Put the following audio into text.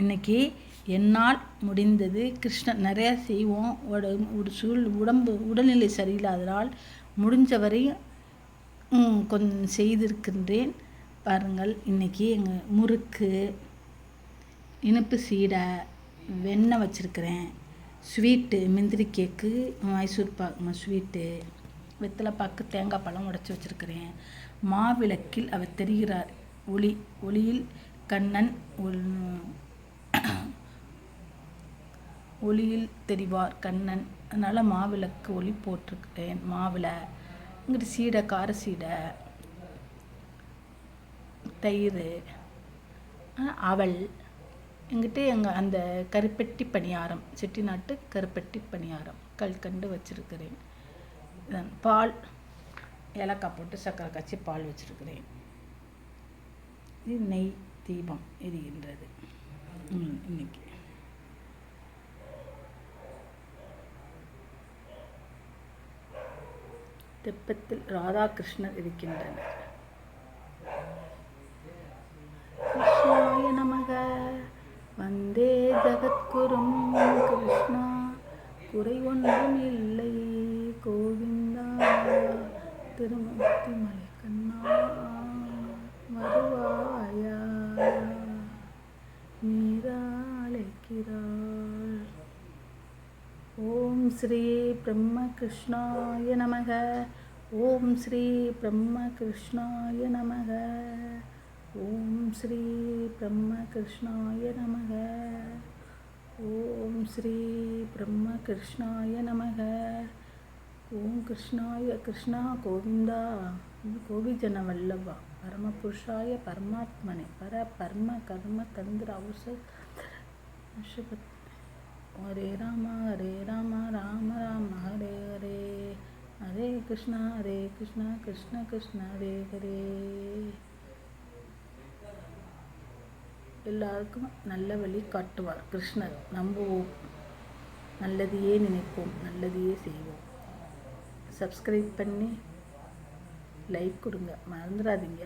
இன்றைக்கி என்னால் முடிந்தது கிருஷ்ணன் நிறையா செய்வோம். உடல்நிலை சரியில்லாததால் முடிஞ்ச வரையும் கொஞ்சம் செய்திருக்கின்றேன். பாருங்கள், இன்றைக்கி எங்கள் முறுக்கு, இனிப்பு சீடை, வெண்ணெய் வச்சுருக்கிறேன், ஸ்வீட்டு, முந்திரி கேக்கு, மைசூர் பாக்கு ஸ்வீட்டு, வெத்தலை பாக்கு, தேங்காய் பழம் உடைச்சி வச்சுருக்கிறேன். மாவிளக்கில் அவர் தெரிகிறார். ஒளியில் கண்ணன் ஒளியில் தெரிவார் கண்ணன். அதனால் மாவிளக்கு ஒளி போட்டிருக்கிறேன். மாவில் இங்கிட்டு சீடை, கார சீடை, தயிர், அவல், எங்கிட்ட எங்கள் அந்த கருப்பெட்டி பணியாரம், செட்டிநாட்டு கருப்பெட்டி பணியாரம், கல்கண்டு வச்சுருக்கிறேன். பால், ஏலக்காய் போட்டு சர்க்கரை காய்ச்சி பால் வச்சுருக்கிறேன். இது நெய் தீபம் எரிகின்றது. இன்னைக்கு தெப்பத்தில் ராதாகிருஷ்ணர் இருக்கின்றனர். கிருஷ்ணாய நமக வந்தே ஜகத்குரும் கிருஷ்ணா, குறை ஒன்றும் இல்லை கோவிந்தா, திருமூர்த்தி மலை கண்ணா வருவாயா, நீராளைக்கிறாள். ஓம் ஸ்ரீ பிரம்ம கிருஷ்ணாய நமக. ஓம் ஸ்ரீ பிரம்ம கிருஷ்ணாய நமக. ஓம் ஸ்ரீ பிரம்ம கிருஷ்ணாய நமக. ஓம் ஸ்ரீ பிரம்ம கிருஷ்ணாய நமக. ஓம் கிருஷ்ணாய கிருஷ்ணா கோவிந்தா கோவிஜன வல்லவா பரமபுருஷாய பரமாத்மனே பரம கர்ம தந்திர ஔஷத ஹரே ராம ராம ராம ஹரே ஹரே, ஹரே கிருஷ்ணா கிருஷ்ண கிருஷ்ண ஹரே ஹரே. எல்லாருக்கும் நல்ல வழி காட்டுவார் கிருஷ்ணர். நம்புவோம், நல்லதையே நினைப்போம், நல்லதையே செய்வோம். சப்ஸ்கிரைப் பண்ணி லைக் கொடுங்க, மறந்துடாதீங்க.